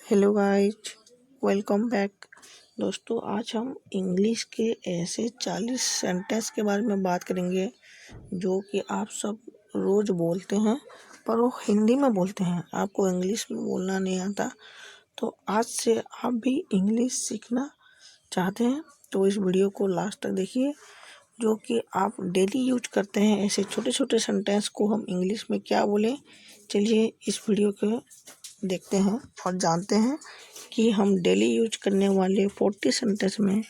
Hello guys, welcome back. दोस्तों, आज हम इंग्लिश के ऐसे 40 सेंटेंस के बारे में बात करेंगे जो कि आप सब रोज़ बोलते हैं, पर वो हिंदी में बोलते हैं, आपको इंग्लिश में बोलना नहीं आता। तो आज से आप भी इंग्लिश सीखना चाहते हैं तो इस वीडियो को लास्ट तक देखिए, जो कि आप डेली यूज करते हैं। ऐसे छोटे छोटे सेंटेंस को हम इंग्लिश में क्या बोलें, चलिए इस वीडियो को देखते हैं और जानते हैं कि हम डेली यूज करने वाले 40 सेंटेंस में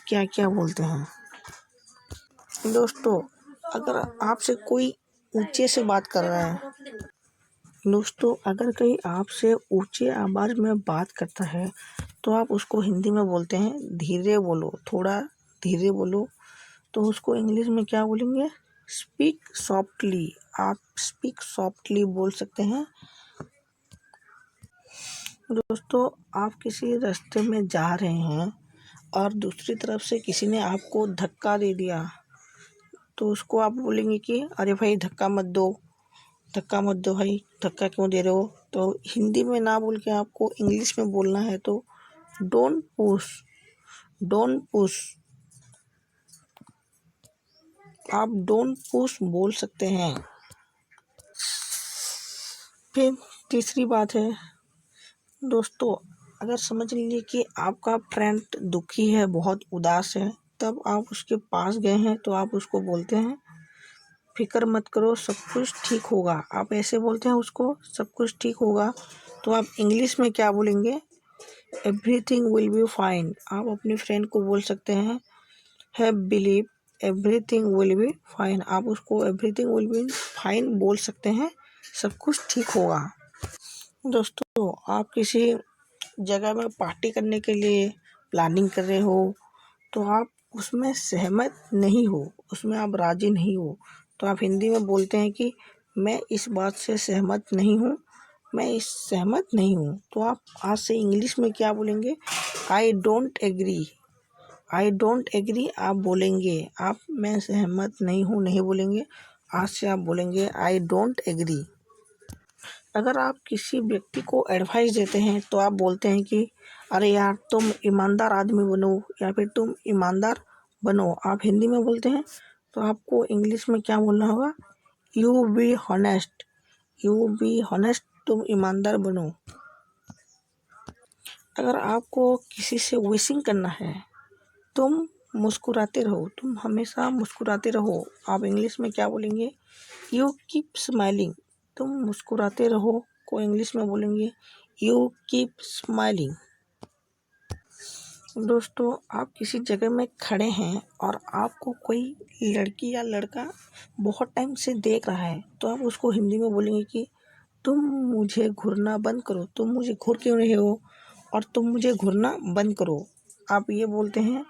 क्या क्या बोलते हैं। दोस्तों, अगर आपसे कोई ऊंचे से बात कर रहा है, अगर कोई आपसे ऊंचे आवाज़ में बात करता है तो आप उसको हिंदी में बोलते हैं धीरे बोलो, थोड़ा धीरे बोलो। तो उसको इंग्लिश में क्या बोलेंगे? Speak softly. आप स्पीक सॉफ्टली बोल सकते हैं। दोस्तों, आप किसी रास्ते में जा रहे हैं और दूसरी तरफ से किसी ने आपको धक्का दे दिया, तो उसको आप बोलेंगे कि अरे भाई धक्का मत दो भाई, धक्का क्यों दे रहे हो। तो हिंदी में ना बोल के आपको इंग्लिश में बोलना है, तो डोंट पुश। आप डोंट पुश बोल सकते हैं। फिर तीसरी बात है दोस्तों, अगर समझ लीजिए कि आपका फ्रेंड दुखी है, बहुत उदास है, तब आप उसके पास गए हैं तो आप उसको बोलते हैं फिक्र मत करो, सब कुछ ठीक होगा। आप ऐसे बोलते हैं उसको, सब कुछ ठीक होगा। तो आप इंग्लिश में क्या बोलेंगे? Everything will be fine. आप अपनी फ्रेंड को बोल सकते हैं have believe everything will be fine. आप उसको एवरीथिंग विल बी फाइन बोल सकते हैं, सब कुछ ठीक होगा। दोस्तों, आप किसी जगह में पार्टी करने के लिए प्लानिंग कर रहे हो, तो आप उसमें सहमत नहीं हो, उसमें आप राजी नहीं हो, तो आप हिंदी में बोलते हैं कि मैं इस बात से सहमत नहीं हूँ, सहमत नहीं हूँ। तो आप आज से इंग्लिश में क्या बोलेंगे? आई डोंट एग्री आप बोलेंगे। आप मैं सहमत नहीं हूँ नहीं बोलेंगे, आज से आप बोलेंगे आई डोंट एग्री। अगर आप किसी व्यक्ति को एडवाइस देते हैं तो आप बोलते हैं कि अरे यार तुम ईमानदार आदमी बनो, या फिर तुम ईमानदार बनो। आप हिंदी में बोलते हैं तो आपको इंग्लिश में क्या बोलना होगा? यू बी हॉनेस्ट, तुम ईमानदार बनो। अगर आपको किसी से विशिंग करना है, तुम मुस्कुराते रहो, तुम हमेशा मुस्कुराते रहो। आप इंग्लिश में क्या बोलेंगे? You keep smiling. तुम मुस्कुराते रहो को इंग्लिश में बोलेंगे यू कीप स्माइलिंग। दोस्तों, आप किसी जगह में खड़े हैं और आपको कोई लड़की या लड़का बहुत टाइम से देख रहा है, तो आप उसको हिंदी में बोलेंगे कि तुम मुझे घूरना बंद करो, तुम मुझे घूर क्यों रहे हो, और तुम मुझे घूरना बंद करो। आप ये बोलते हैं।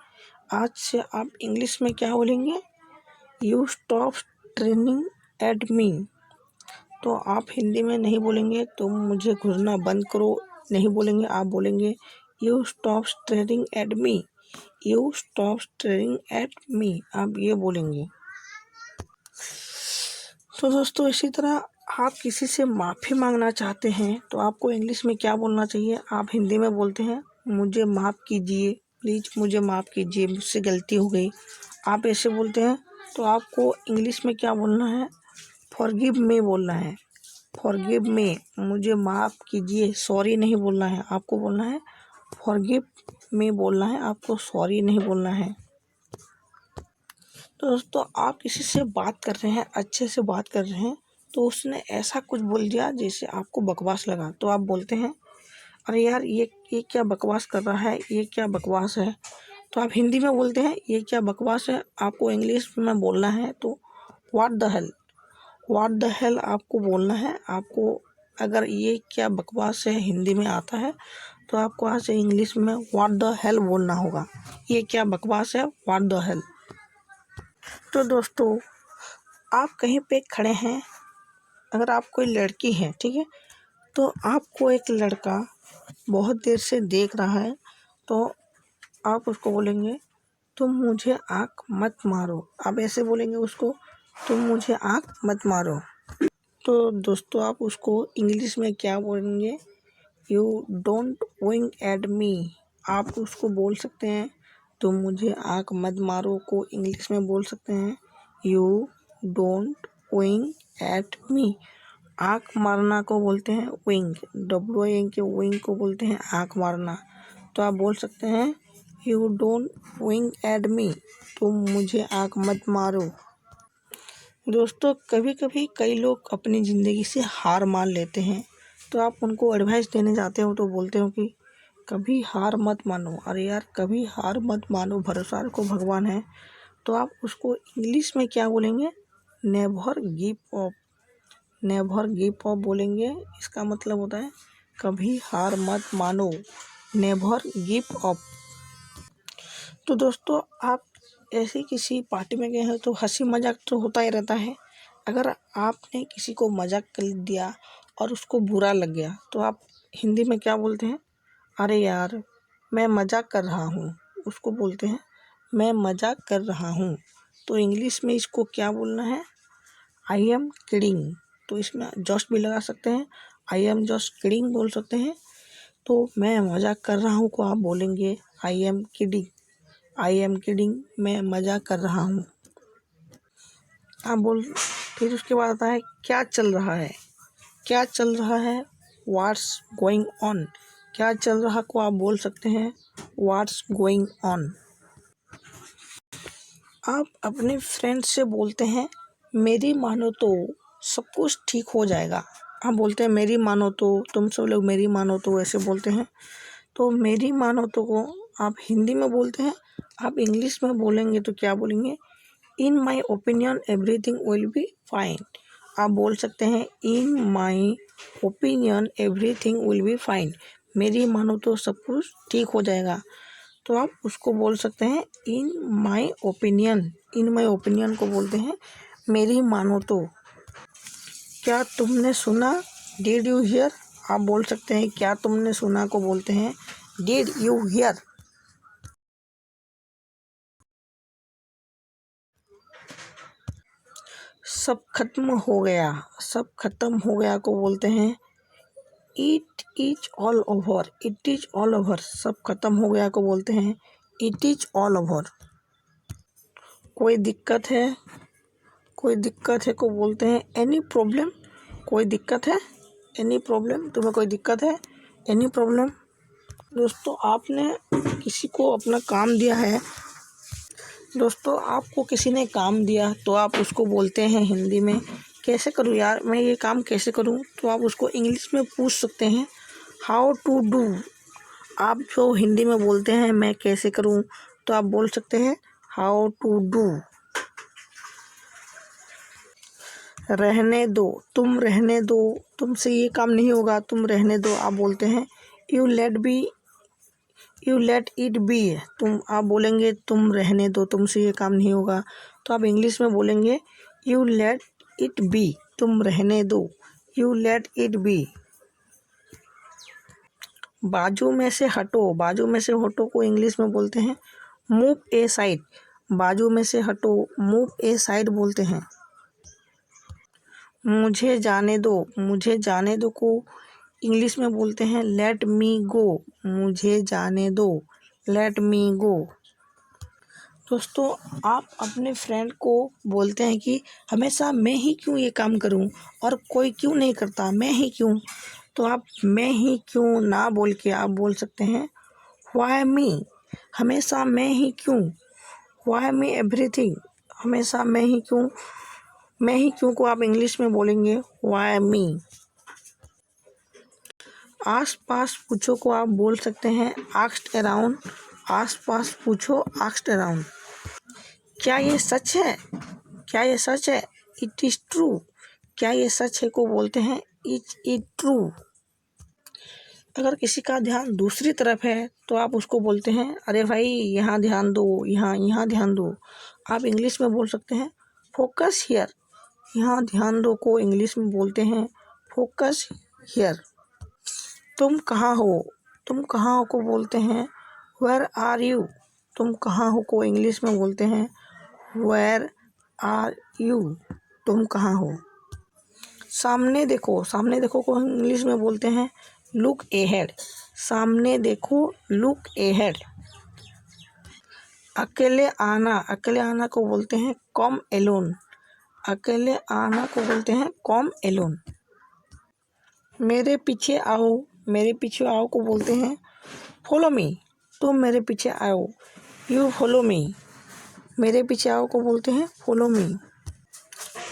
आज से आप इंग्लिश में क्या बोलेंगे? You stop straining at me. तो आप हिंदी में नहीं बोलेंगे तुम मुझे घूरना बंद करो, नहीं बोलेंगे, आप बोलेंगे you stop staring at me, you stop staring at me. आप ये बोलेंगे। तो दोस्तों, इसी तरह आप किसी से माफ़ी मांगना चाहते हैं तो आपको इंग्लिश में क्या बोलना चाहिए? आप हिंदी में बोलते हैं मुझे माफ़ कीजिए, प्लीज़ मुझे माफ़ कीजिए, मुझसे गलती हो गई। आप ऐसे बोलते हैं तो आपको इंग्लिश में क्या बोलना है? फॉरगिव मी बोलना है। फॉरगिव मी, मुझे माफ़ कीजिए। सॉरी नहीं बोलना है, आपको बोलना है फॉरगिव मी बोलना है, आपको सॉरी नहीं बोलना है। तो दोस्तों, आप किसी से बात कर रहे हैं, अच्छे से बात कर रहे हैं, तो उसने ऐसा कुछ बोल दिया जैसे आपको बकवास लगा, तो आप बोलते हैं अरे यार ये क्या बकवास कर रहा है, ये क्या बकवास है। तो आप हिंदी में बोलते हैं ये क्या बकवास है। आपको इंग्लिश में बोलना है तो व्हाट द हेल आपको बोलना है। आपको अगर ये क्या बकवास है हिंदी में आता है तो आपको आज से इंग्लिश में व्हाट द हेल बोलना होगा। ये क्या बकवास है, व्हाट द हेल। तो दोस्तों, आप कहीं पे खड़े हैं, अगर आप कोई लड़की है, ठीक है, तो आपको एक लड़का बहुत देर से देख रहा है, तो आप उसको बोलेंगे तुम मुझे आँख मत मारो। आप ऐसे बोलेंगे उसको, तुम मुझे आँख मत मारो। तो दोस्तों, आप उसको इंग्लिश में क्या बोलेंगे? You don't wink at me, आप उसको बोल सकते हैं तुम मुझे आँख मत मारो को इंग्लिश में बोल सकते हैं you don't wink at me. आँख मारना को बोलते हैं विंक, WINK के विंक को बोलते हैं आँख मारना। तो आप बोल सकते हैं you don't wink at me, तुम मुझे आँख मत मारो। दोस्तों कभी कभी कई लोग अपनी ज़िंदगी से हार मान लेते हैं, तो आप उनको एडवाइस देने जाते हो तो बोलते हो कि कभी हार मत मानो। अरे यार कभी हार मत मानो, भरोसा रखो भगवान है। तो आप उसको इंग्लिश में क्या बोलेंगे? Never give up, never give up बोलेंगे। इसका मतलब होता है कभी हार मत मानो, नेवर गिव अप। तो दोस्तों आप ऐसे किसी पार्टी में गए हैं तो हंसी मजाक तो होता ही रहता है। अगर आपने किसी को मजाक कर दिया और उसको बुरा लग गया तो आप हिंदी में क्या बोलते हैं? अरे यार मैं मजाक कर रहा हूँ, उसको बोलते हैं मैं मजाक कर रहा हूँ। तो इंग्लिश में इसको क्या बोलना है? I am kidding. तो इसमें जस्ट भी लगा सकते हैं, आई एम जस्ट किडिंग बोल सकते हैं। तो मैं मजाक कर रहा हूँ को आप बोलेंगे I am kidding, I am kidding, मैं मजाक कर रहा हूँ। आप बोल फिर उसके बाद आता है क्या चल रहा है, क्या चल रहा है? व्हाट्स गोइंग ऑन, क्या चल रहा को आप बोल सकते हैं व्हाट्स गोइंग ऑन। आप अपने फ्रेंड से बोलते हैं मेरी मानो तो सब कुछ ठीक हो जाएगा। आप बोलते हैं मेरी मानो तो, तुम सब लोग मेरी मानो तो ऐसे बोलते हैं। तो मेरी मानो तो को आप हिंदी में बोलते हैं, आप इंग्लिश में बोलेंगे तो क्या बोलेंगे? In my opinion everything will be fine. आप बोल सकते हैं in my opinion everything will be fine, मेरी मानो तो सब कुछ ठीक हो जाएगा। तो आप उसको बोल सकते हैं in my opinion, in my opinion को बोलते हैं मेरी मानो तो। क्या तुमने सुना? डिड यू हियर, आप बोल सकते हैं क्या तुमने सुना को बोलते हैं डिड यू हियर। सब खत्म हो गया, सब खत्म हो गया को बोलते हैं it is all over, it is all over. सब खत्म हो गया को बोलते हैं इट इज ऑल ओवर। कोई दिक्कत है, कोई दिक्कत है को बोलते हैं एनी प्रॉब्लम, कोई दिक्कत है, एनी प्रॉब्लम, तुम्हें कोई दिक्कत है, एनी प्रॉब्लम। दोस्तों आपने किसी को अपना काम दिया है, दोस्तों आपको किसी ने काम दिया तो आप उसको बोलते हैं हिंदी में कैसे करूँ यार, मैं ये काम कैसे करूँ? तो आप उसको इंग्लिश में पूछ सकते हैं हाउ टू डू। आप जो हिंदी में बोलते हैं मैं कैसे करूँ, तो आप बोल सकते हैं हाउ टू डू। रहने दो, तुम रहने दो, तुमसे ये काम नहीं होगा, तुम रहने दो, आप बोलते हैं you let be, you let it be. तुम आप बोलेंगे तुम रहने दो, तुमसे ये काम नहीं होगा, तो आप इंग्लिश में बोलेंगे यू लेट इट बी, तुम रहने दो, यू लेट इट बी। बाजू में से हटो, बाजू में से हटो को इंग्लिश में बोलते हैं मूव ए साइड, बाजू में से हटो मूव ए साइड बोलते हैं। मुझे जाने दो, मुझे जाने दो को इंग्लिश में बोलते हैं लेट मी गो, मुझे जाने दो, लेट मी गो। दोस्तों आप अपने फ्रेंड को बोलते हैं कि हमेशा मैं ही क्यों ये काम करूं और कोई क्यों नहीं करता, मैं ही क्यों। तो आप मैं ही क्यों ना बोल के आप बोल सकते हैं व्हाई मी, हमेशा मैं ही क्यों, व्हाई मी एवरीथिंग, हमेशा मैं ही क्यों, मैं ही क्यों को आप इंग्लिश में बोलेंगे व्हाई मी। आस पास पूछो को आप बोल सकते हैं आस्क्ड अराउंड, आस पास पूछो आस्क्ड अराउंड। क्या ये सच है, क्या ये सच है? इट इज़ ट्रू, क्या ये सच है को बोलते हैं इज इट ट्रू। अगर किसी का ध्यान दूसरी तरफ है तो आप उसको बोलते हैं अरे भाई यहाँ ध्यान दो, यहाँ यहाँ ध्यान दो। आप इंग्लिश में बोल सकते हैं फोकस हियर, यहाँ ध्यान दो को इंग्लिश में बोलते हैं फोकस हियर। तुम कहाँ हो, तुम कहाँ हो को बोलते हैं वेयर आर यू, तुम कहाँ हो को इंग्लिश में बोलते हैं वेयर आर यू, तुम कहाँ हो। सामने देखो, सामने देखो को इंग्लिश में बोलते हैं लुक एहेड, सामने देखो, लुक एहेड। अकेले आना को बोलते हैं कम एलोन, अकेले आना को बोलते हैं कम एलोन। मेरे पीछे आओ को बोलते हैं फॉलो मी, तुम मेरे पीछे आओ, यू फॉलो मी। मेरे पीछे आओ को बोलते हैं फॉलो मी।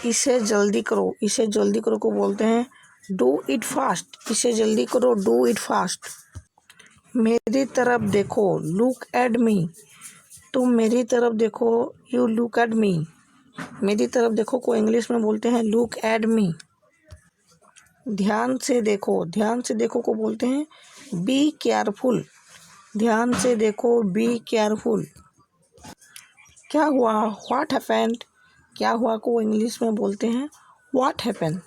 इसे जल्दी करो को बोलते हैं डू इट फास्ट, इसे जल्दी करो, डू इट फास्ट। मेरी तरफ देखो, लुक एट मी, तुम मेरी तरफ देखो, यू लुक एट मी। मेरी तरफ देखो को इंग्लिश में बोलते हैं लुक एट मी। ध्यान से देखो को बोलते हैं बी केयरफुल, ध्यान से देखो, बी केयरफुल। क्या हुआ, व्हाट हैपेंड, क्या हुआ को इंग्लिश में बोलते हैं व्हाट हैपेंड।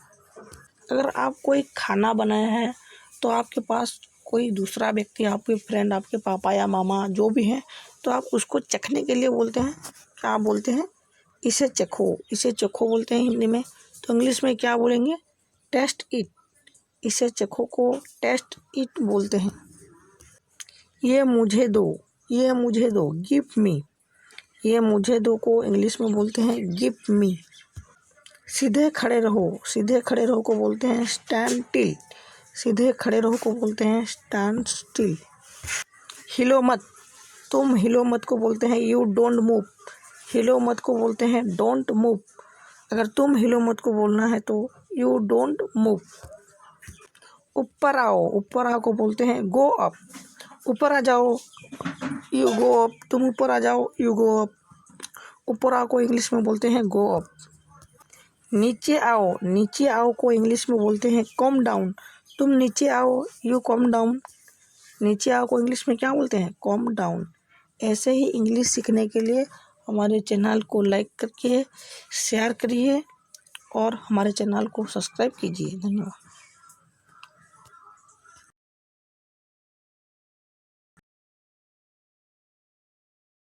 अगर आप कोई खाना बनाया है तो आपके पास कोई दूसरा व्यक्ति, आपके फ्रेंड, आपके पापा या मामा जो भी हैं, तो आप उसको चखने के लिए बोलते हैं, क्या बोलते हैं, इसे चखो बोलते हैं हिंदी में। तो इंग्लिश में क्या बोलेंगे, टेस्ट इट, इसे चखो को टेस्ट इट बोलते हैं। ये मुझे दो, गिव मी, ये मुझे दो को इंग्लिश में बोलते हैं गिव मी। सीधे खड़े रहो को बोलते हैं स्टैंड टिल, सीधे खड़े रहो को बोलते हैं स्टैंड स्टिल। हिलो मत, तुम हिलो मत को बोलते हैं यू डोंट मूव, हिलो मत को बोलते हैं डोंट मूव। अगर तुम हिलो मत को बोलना है तो यू डोंट मूव। ऊपर आओ को बोलते हैं गो अप, ऊपर आ जाओ, यू गो अप, तुम ऊपर आ जाओ, यू गो अप। ऊपर आओ को इंग्लिश में बोलते हैं गो अप। नीचे आओ को इंग्लिश में बोलते हैं कम डाउन, तुम नीचे आओ, यू कम डाउन। नीचे आओ को इंग्लिश में क्या बोलते हैं, कम डाउन। ऐसे ही इंग्लिश सीखने के लिए हमारे चैनल को लाइक करके शेयर करिए और हमारे चैनल को सब्सक्राइब कीजिए। धन्यवाद।